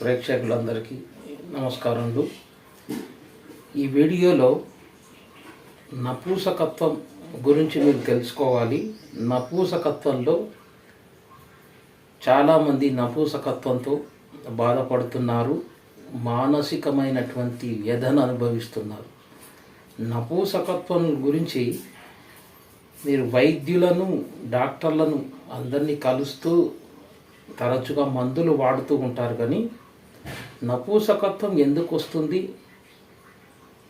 ప్రేక్షకులందరికీ నమస్కారములు. ఈ వీడియోలో నపూసకత్వం గురించి మీరు తెలుసుకోవాలి. నపూసకత్వంలో చాలామంది నపూసకత్వంతో బాధపడుతున్నారు, మానసికమైనటువంటి వ్యధను అనుభవిస్తున్నారు. నపూసకత్వం గురించి మీరు వైద్యులను, డాక్టర్లను అందరినీ కలుస్తూ తరచుగా మందులు వాడుతూ ఉంటారు. కానీ నపూసకత్వం ఎందుకు వస్తుంది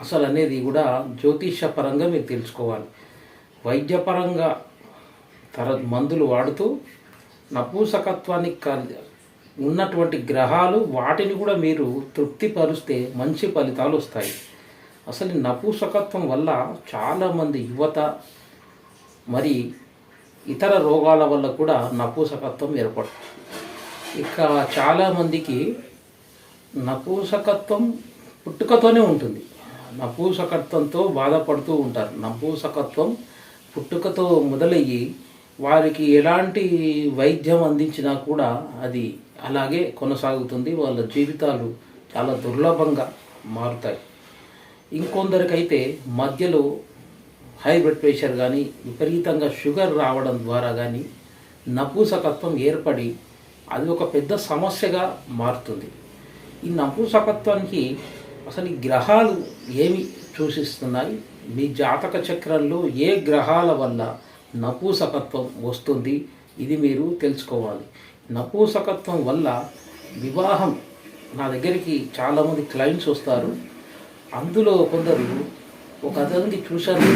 అసలు అనేది కూడా జ్యోతిషపరంగా మీరు తెలుసుకోవాలి. వైద్యపరంగా మందులు వాడుతూ నపూసకత్వానికి ఉన్నటువంటి గ్రహాలు వాటిని కూడా మీరు తృప్తిపరిస్తే మంచి ఫలితాలు వస్తాయి. అసలు ఈ నపూసకత్వం వల్ల చాలామంది యువత మరి ఇతర రోగాల వల్ల కూడా నపూసకత్వం ఏర్పడుతుంది. ఇక చాలామందికి నపూసకత్వం పుట్టుకతోనే ఉంటుంది. నపూసకత్వంతో బాధపడుతూ ఉంటారు. నపూసకత్వం పుట్టుకతో మొదలయ్యి వారికి ఎలాంటి వైద్యం అందించినా కూడా అది అలాగే కొనసాగుతుంది. వాళ్ళ జీవితాలు చాలా దుర్లభంగా మారుతాయి. ఇంకొందరికైతే మధ్యలో హై బ్లడ్ ప్రెషర్ కానీ, విపరీతంగా షుగర్ రావడం ద్వారా కానీ నపూసకత్వం ఏర్పడి అది ఒక పెద్ద సమస్యగా మారుతుంది. ఈ నపూసకత్వానికి అసలు ఈ గ్రహాలు ఏమి సూచిస్తున్నాయి, మీ జాతక చక్రంలో ఏ గ్రహాల వల్ల నపూసకత్వం వస్తుంది, ఇది మీరు తెలుసుకోవాలి. నపూసకత్వం వల్ల వివాహం, నా దగ్గరికి చాలామంది క్లయింట్స్ వస్తారు. అందులో కొందరు ఒక అతనికి చూశాను,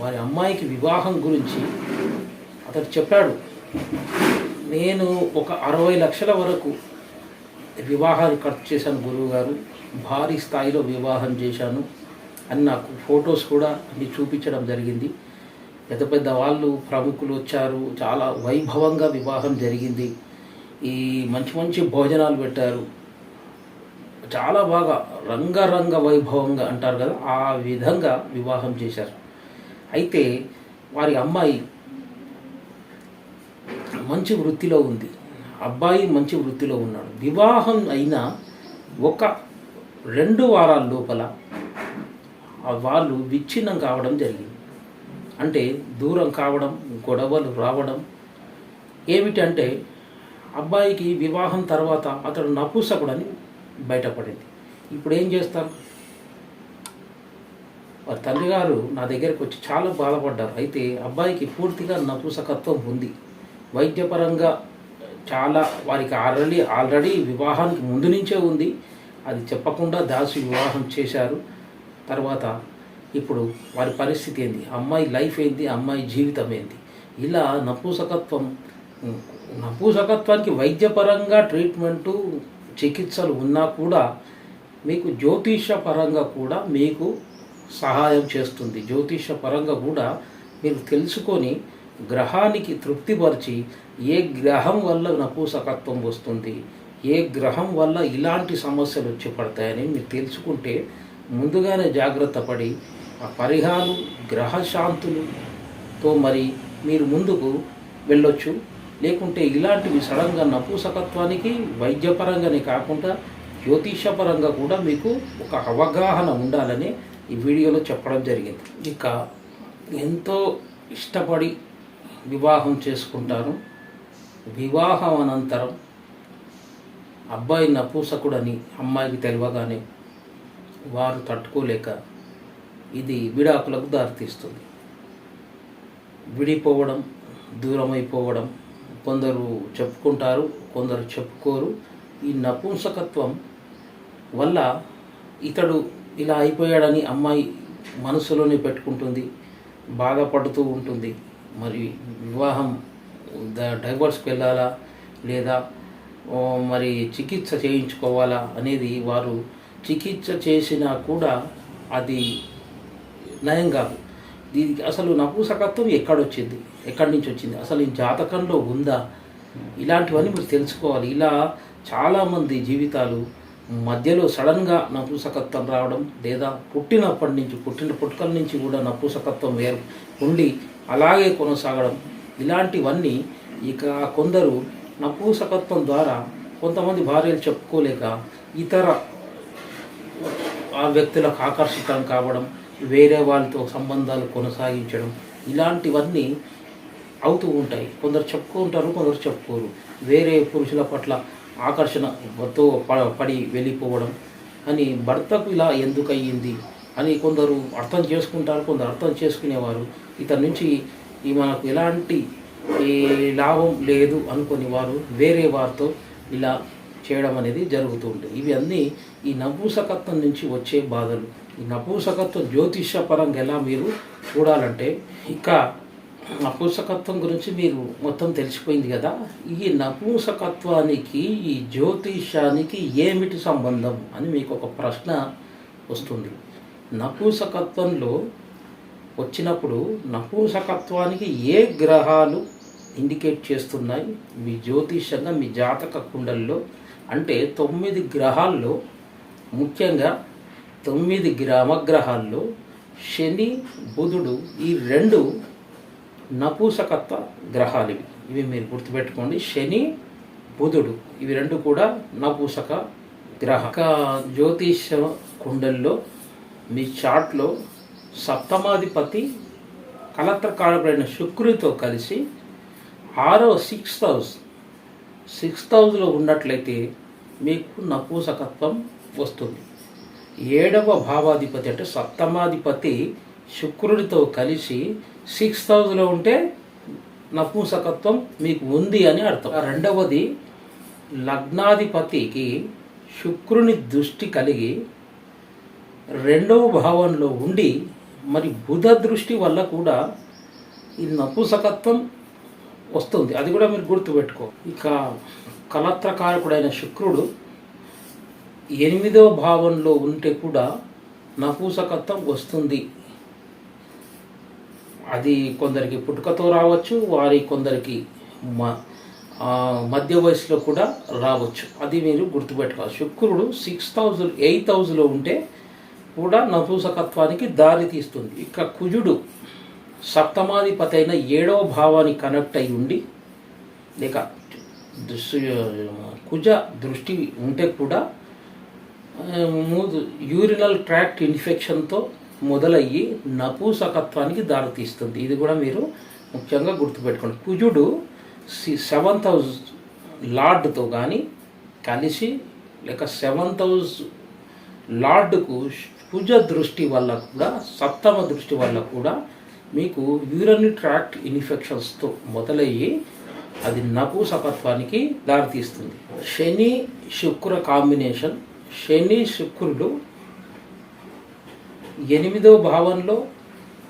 వారి అమ్మాయికి వివాహం గురించి అతడు చెప్పాడు. నేను ఒక 60 లక్షల వరకు వివాహాన్ని ఖర్చు చేశాను గురువు గారు, భారీ స్థాయిలో వివాహం చేశాను అని నాకు ఫొటోస్ కూడా అన్ని చూపించడం జరిగింది. పెద్ద పెద్ద వాళ్ళు, ప్రముఖులు వచ్చారు, చాలా వైభవంగా వివాహం జరిగింది. ఈ మంచి మంచి భోజనాలు పెట్టారు, చాలా బాగా రంగరంగ వైభవంగా అంటారు కదా, ఆ విధంగా వివాహం చేశారు. అయితే వారి అమ్మాయి మంచి వృత్తిలో ఉంది, అబ్బాయి మంచి వృత్తిలో ఉన్నాడు. వివాహం అయిన ఒక 2 వారాల లోపల వాళ్ళు విచ్ఛిన్నం కావడం జరిగింది. అంటే దూరం కావడం, గొడవలు రావడం. ఏమిటంటే అబ్బాయికి వివాహం తర్వాత అతడు నపూసకుడని బయటపడింది. ఇప్పుడు ఏం చేస్తారు? వారి తండ్రి గారు నా దగ్గరకు వచ్చి చాలా బాధపడ్డారు. అయితే అబ్బాయికి పూర్తిగా నపూసకత్వం ఉంది. వైద్యపరంగా చాలా వారికి ఆల్రెడీ వివాహానికి ముందు నుంచే ఉంది. అది చెప్పకుండా దాసి వివాహం చేశారు. తర్వాత ఇప్పుడు వారి పరిస్థితి ఏంది, అమ్మాయి లైఫ్ ఏంది, అమ్మాయి జీవితం ఏంది? ఇలా నపూసకత్వానికి వైద్యపరంగా ట్రీట్మెంటు, చికిత్సలు ఉన్నా కూడా మీకు జ్యోతిషపరంగా కూడా మీకు సహాయం చేస్తుంది. జ్యోతిషపరంగా కూడా మీరు తెలుసుకొని గ్రహానికి తృప్తిపరిచి ఏ గ్రహం వల్ల నపూసకత్వం వస్తుంది, ఏ గ్రహం వల్ల ఇలాంటి సమస్యలు వచ్చి పడతాయని మీరు తెలుసుకుంటే ముందుగానే జాగ్రత్త పడి ఆ పరిహారాలు, గ్రహశాంతులతో మరి మీరు ముందుకు వెళ్ళొచ్చు. లేకుంటే ఇలాంటివి సడన్గా నపూసకత్వానికి వైద్యపరంగానే కాకుండా జ్యోతిషపరంగా కూడా మీకు ఒక అవగాహన ఉండాలని ఈ వీడియోలో చెప్పడం జరిగింది. ఇక ఎంతో ఇష్టపడి వివాహం చేసుకుంటారు. వివాహం అనంతరం అబ్బాయి నపూసకుడని అమ్మాయికి తెలియగానే వారు తట్టుకోలేక ఇది విడాకులకు దారితీస్తుంది. విడిపోవడం, దూరమైపోవడం, కొందరు చెప్పుకుంటారు, కొందరు చెప్పుకోరు. ఈ నపుంసకత్వం వల్ల ఇతడు ఇలా అయిపోయాడని అమ్మాయి మనసులోనే పెట్టుకుంటుంది, బాధపడుతూ ఉంటుంది. మరి వివాహం డైవర్స్కి వెళ్ళాలా లేదా మరి చికిత్స చేయించుకోవాలా అనేది, వారు చికిత్స చేసినా కూడా అది నయం కాదు. దీనికి అసలు నపుంసకత్వం ఎక్కడి నుంచి వచ్చింది, అసలు ఈ జాతకంలో ఉందా, ఇలాంటివన్నీ మీరు తెలుసుకోవాలి. ఇలా చాలామంది జీవితాలు మధ్యలో సడన్గా నపుంసకత్వం రావడం, లేదా పుట్టిన పుట్టుకల నుంచి కూడా నపుంసకత్వం ఉండి అలాగే కొనసాగడం, ఇలాంటివన్నీ. ఇక కొందరు నపుంసకత్వం ద్వారా కొంతమంది భార్యలు చెప్పుకోలేక ఇతర ఆ వ్యక్తులకు ఆకర్షితం కావడం, వేరే వాళ్ళతో సంబంధాలు కొనసాగించడం, ఇలాంటివన్నీ అవుతూ ఉంటాయి. కొందరు చెప్పుకుంటారు, కొందరు చెప్పుకోరు. వేరే పురుషుల పట్ల ఆకర్షణతో పడి వెళ్ళిపోవడం అని, భర్తకు ఇలా ఎందుకు అయ్యింది అని కొందరు అర్థం చేసుకుంటారు, కొందరు అర్థం చేసుకునేవారు. ఇతని నుంచి మనకు ఎలాంటి లాభం లేదు అనుకుని వారు వేరే వారితో ఇలా చేయడం అనేది జరుగుతూ ఉంటుంది. ఇవి అన్నీ ఈ నపూంసకత్వం నుంచి వచ్చే బాధలు. ఈ నపూంసకత్వం జ్యోతిష్యపరంగా ఎలా మీరు చూడాలంటే, ఇక నపూంసకత్వం గురించి మీరు మొత్తం తెలిసిపోయింది కదా. ఈ నపూంసకత్వానికి ఈ జ్యోతిష్యానికి ఏమిటి సంబంధం అని మీకు ఒక ప్రశ్న వస్తుంది. నపూంసకత్వంలో వచ్చినప్పుడు నపూంసకత్వానికి ఏ గ్రహాలు ఇండికేట్ చేస్తున్నాయి మీ జ్యోతిష్యంగా మీ జాతక కుండల్లో అంటే 9 గ్రహాల్లో, ముఖ్యంగా 9 గ్రహగ్రహాల్లో శని బుధుడు ఈ 2 నపూంసకత్వ గ్రహాలు. ఇవి మీరు గుర్తుపెట్టుకోండి. శని బుధుడు ఇవి 2 కూడా నపూంసక గ్రహ. జ్యోతిష కుండల్లో మీ చార్ట్లో సప్తమాధిపతి కలత్రకారకుడైన శుక్రుడితో కలిసి 6th హౌస్లో ఉన్నట్లయితే మీకు నపూంసకత్వం వస్తుంది. 7వ భావాధిపతి అంటే సప్తమాధిపతి శుక్రుడితో కలిసి 6th హౌస్లో ఉంటే నపూంసకత్వం మీకు ఉంది అని అర్థం. రెండవది, లగ్నాధిపతికి శుక్రుని దృష్టి కలిగి 2వ భావంలో ఉండి మరి బుధ దృష్టి వల్ల కూడా ఈ నపూంసకత్వం వస్తుంది. అది కూడా మీరు గుర్తుపెట్టుకో. ఇక కలత్రకారకుడైన శుక్రుడు 8వ భావంలో ఉంటే కూడా నపూంసకత్వం వస్తుంది. అది కొందరికి పుట్టుకతో రావచ్చు, కొందరికి మధ్య వయసులో కూడా రావచ్చు. అది మీరు గుర్తుపెట్టుకోవాలి. శుక్రుడు 8th హౌస్లో ఉంటే కూడా నపూంసకత్వానికి దారి తీస్తుంది. ఇక కుజుడు సప్తమాధిపతి అయిన 7వ భావానికి కనెక్ట్ అయి ఉండి లేక కుజ దృష్టి ఉంటే కూడా యూరినల్ ట్రాక్ట్ ఇన్ఫెక్షన్తో మొదలయ్యి నపూంసకత్వానికి దారితీస్తుంది. ఇది కూడా మీరు ముఖ్యంగా గుర్తుపెట్టుకోండి. కుజుడు 7th హౌస్ లార్డ్తో కానీ కలిసి లేక 7th హౌస్ లార్డ్కు కుజ దృష్టి వల్ల కూడా, సప్తమ దృష్టి వల్ల కూడా మీకు యూరినరీ ట్రాక్ట్ ఇన్ఫెక్షన్స్తో మొదలయ్యి అది నపూంసకత్వానికి దారితీస్తుంది. శని శుక్ర కాంబినేషన్, శని శుక్రుడు 8వ భావంలో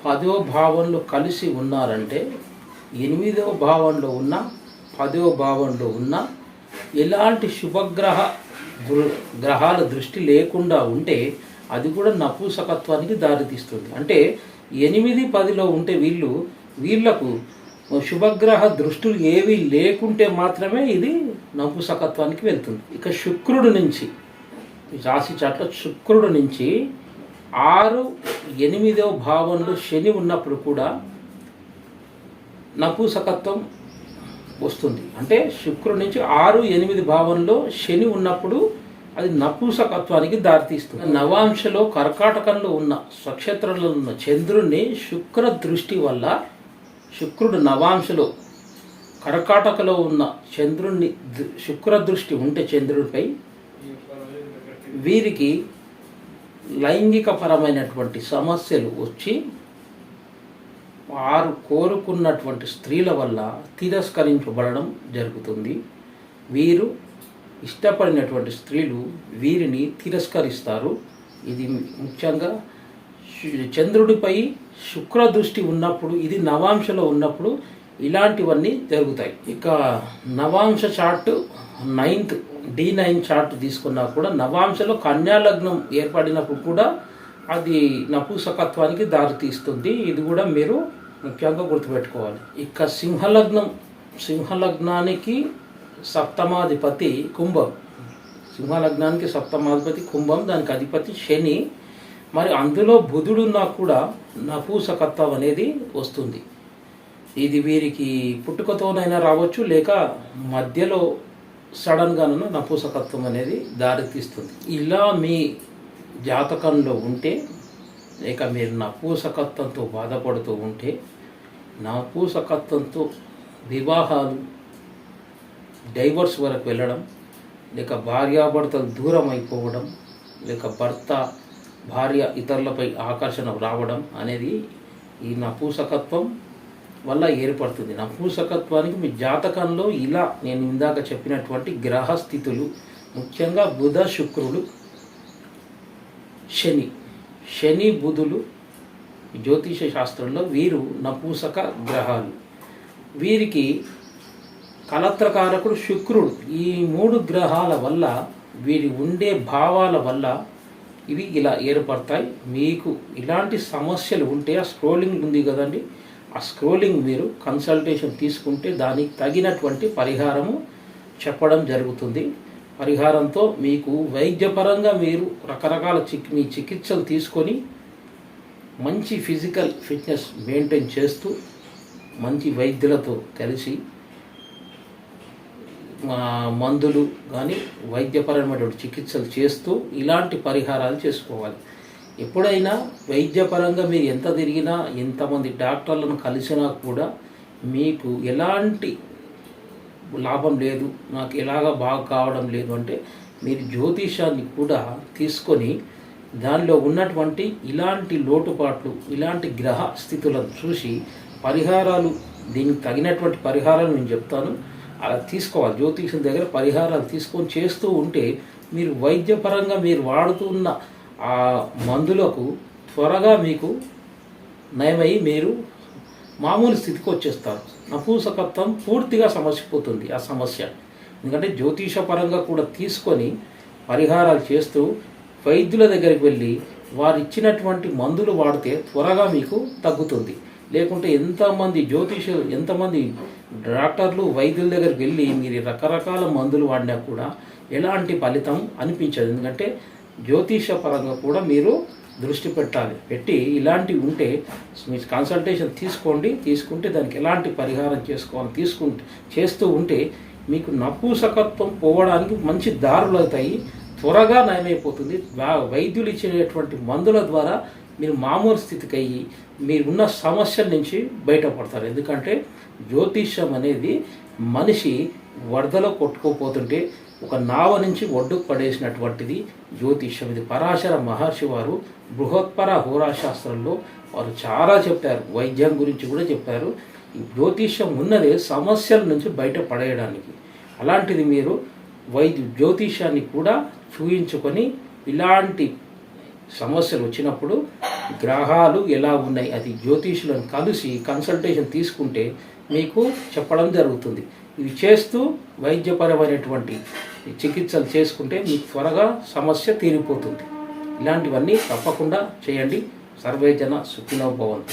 10వ భావంలో కలిసి ఉన్నారంటే 8వ భావంలో ఉన్న 10వ భావంలో ఉన్న ఎలాంటి గ్రహాల దృష్టి లేకుండా ఉంటే అది కూడా నపూంసకత్వానికి దారితీస్తుంది. అంటే 8, 10లో ఉంటే వీళ్లకు శుభగ్రహ దృష్టులు ఏవి లేకుంటే మాత్రమే ఇది నపూంసకత్వానికి వెళ్తుంది. ఇక శుక్రుడు నుంచి రాశి చాట్లో శుక్రుడు నుంచి 6, 8వ భావంలో శని ఉన్నప్పుడు కూడా నపూంసకత్వం వస్తుంది. అంటే శుక్రుడి నుంచి 6, 8 భావంలో శని ఉన్నప్పుడు అది నపూంసకత్వానికి దారితీస్తుంది. నవాంశలో కర్కాటకంలో ఉన్న స్వక్షేత్రంలో ఉన్న చంద్రుడిని శుక్ర దృష్టి వల్ల, శుక్రుడు నవాంశలో కర్కాటకలో ఉన్న చంద్రుడిని శుక్ర దృష్టి ఉంటే చంద్రుడిపై వీరికి లైంగిక పరమైనటువంటి సమస్యలు వచ్చి వారు కోరుకున్నటువంటి స్త్రీల వల్ల తిరస్కరించబడడం జరుగుతుంది. వీరు ఇష్టపడినటువంటి స్త్రీలు వీరిని తిరస్కరిస్తారు. ఇది ముఖ్యంగా చంద్రుడిపై శుక్ర దృష్టి ఉన్నప్పుడు, ఇది నవాంశలో ఉన్నప్పుడు ఇలాంటివన్నీ జరుగుతాయి. ఇక నవాంశ చార్ట్ 9th D9 చార్ట్ తీసుకున్నా కూడా నవాంశలో కన్యా లగ్నం ఏర్పడినప్పుడు కూడా అది నపూంసకత్వానికి దారితీస్తుంది. ఇది కూడా మీరు ముఖ్యంగా గుర్తుపెట్టుకోవాలి. ఇక సింహలగ్నానికి సప్తమాధిపతి కుంభం, సింహలగ్నానికి సప్తమాధిపతి కుంభం, దానికి అధిపతి శని. మరి అందులో బుధుడున్నా కూడా నపూంసకత్వం అనేది వస్తుంది. ఇది వీరికి పుట్టుకతోనైనా రావచ్చు, లేక మధ్యలో సడన్గాను నపుంసకత్వం అనేది దారితీస్తుంది. ఇలా మీ జాతకంలో ఉంటే, లేక మీరు నపుంసకత్వంతో బాధపడుతూ ఉంటే, నపుంసకత్వంతో వివాహాలు డైవర్స్ వరకు వెళ్ళడం, లేక భార్యాభర్తలు దూరం అయిపోవడం, లేక భర్త భార్య ఇతరులపై ఆకర్షణ రావడం అనేది ఈ నపుంసకత్వం వల్ల ఏర్పడుతుంది. నపుంసకత్వానికి మీ జాతకంలో ఇలా నేను ఇందాక చెప్పినటువంటి గ్రహస్థితులు, ముఖ్యంగా బుధ శుక్రుడు శని బుధులు జ్యోతిష శాస్త్రంలో వీరు నపుంసక గ్రహాలు. వీరికి కలత్రకారకుడు శుక్రుడు. ఈ 3 గ్రహాల వల్ల వీరి ఉండే భావాల వల్ల ఇవి ఇలా ఏర్పడతాయి. మీకు ఇలాంటి సమస్యలు ఉంటే ఆ స్క్రోలింగ్ ఉంది కదండి, ఆ స్క్రోలింగ్ మీరు కన్సల్టేషన్ తీసుకుంటే దానికి తగినటువంటి పరిహారము చెప్పడం జరుగుతుంది. పరిహారంతో మీకు వైద్యపరంగా మీరు రకరకాల మీ చికిత్సలు తీసుకొని మంచి ఫిజికల్ ఫిట్నెస్ మెయింటైన్ చేస్తూ మంచి వైద్యులతో కలిసి మందులు కానీ వైద్యపరమైనటువంటి చికిత్సలు చేస్తూ ఇలాంటి పరిహారాలు చేసుకోవాలి. ఎప్పుడైనా వైద్యపరంగా మీరు ఎంత తిరిగినా, ఎంతమంది డాక్టర్లను కలిసినా కూడా మీకు ఎలాంటి లాభం లేదు, నాకు ఎలాగా బాగా కావడం లేదు అంటే మీరు జ్యోతిషాన్ని కూడా తీసుకొని దానిలో ఉన్నటువంటి ఇలాంటి లోటుపాట్లు, ఇలాంటి గ్రహ స్థితులను చూసి పరిహారాలు, దీనికి తగినటువంటి పరిహారాలు నేను చెప్తాను, అలా తీసుకోవాలి. జ్యోతిషం దగ్గర పరిహారాలు తీసుకొని చేస్తూ ఉంటే మీరు వైద్యపరంగా మీరు వాడుతున్న ఆ మందులకు త్వరగా మీకు నయమై మీరు మామూలు స్థితికి వచ్చేస్తారు. నపుంసకత్వం పూర్తిగా సమసిపోతుంది ఆ సమస్య. ఎందుకంటే జ్యోతిషపరంగా కూడా తీసుకొని పరిహారాలు చేస్తూ వైద్యుల దగ్గరికి వెళ్ళి వారు ఇచ్చినటువంటి మందులు వాడితే త్వరగా మీకు తగ్గుతుంది. లేకుంటే ఎంతమంది డాక్టర్లు వైద్యుల దగ్గరికి వెళ్ళి మీరు రకరకాల మందులు వాడినా కూడా ఎలాంటి ఫలితం అనిపించదు. ఎందుకంటే జ్యోతిష పరంగా కూడా మీరు దృష్టి పెట్టి ఇలాంటివి ఉంటే మీరు కన్సల్టేషన్ తీసుకుంటే దానికి ఎలాంటి పరిహారం చేస్తూ ఉంటే మీకు నపుంసకత్వం పోవడానికి మంచి దారులు అవుతాయి, త్వరగా నయమైపోతుంది. వైద్యులు ఇచ్చినటువంటి మందుల ద్వారా మీరు మామూలు స్థితికి అయ్యి మీరున్న సమస్యల నుంచి బయటపడతారు. ఎందుకంటే జ్యోతిష్యం అనేది మనిషి వరదలో కొట్టుకోపోతుంటే ఒక నావ నుంచి ఒడ్డుకు పడేసినటువంటిది జ్యోతిష్యం. ఇది పరాశర మహర్షి వారు బృహత్పర హోరాశాస్త్రంలో వారు చాలా చెప్పారు, వైద్యం గురించి కూడా చెప్పారు. ఈ జ్యోతిష్యం ఉన్నదే సమస్యల నుంచి బయటపడేయడానికి. అలాంటిది మీరు జ్యోతిష్యాన్ని కూడా చూయించుకొని ఇలాంటి సమస్యలు వచ్చినప్పుడు గ్రహాలు ఎలా ఉన్నాయి అది జ్యోతిష్యులను కలిసి కన్సల్టేషన్ తీసుకుంటే మీకు చెప్పడం జరుగుతుంది. ఇవి చేస్తూ వైద్యపరమైనటువంటి చికిత్సలు చేసుకుంటే మీకు త్వరగా సమస్య తీరిపోతుంది. ఇలాంటివన్నీ తప్పకుండా చేయండి. సర్వే జన సుఖినో భవంతు.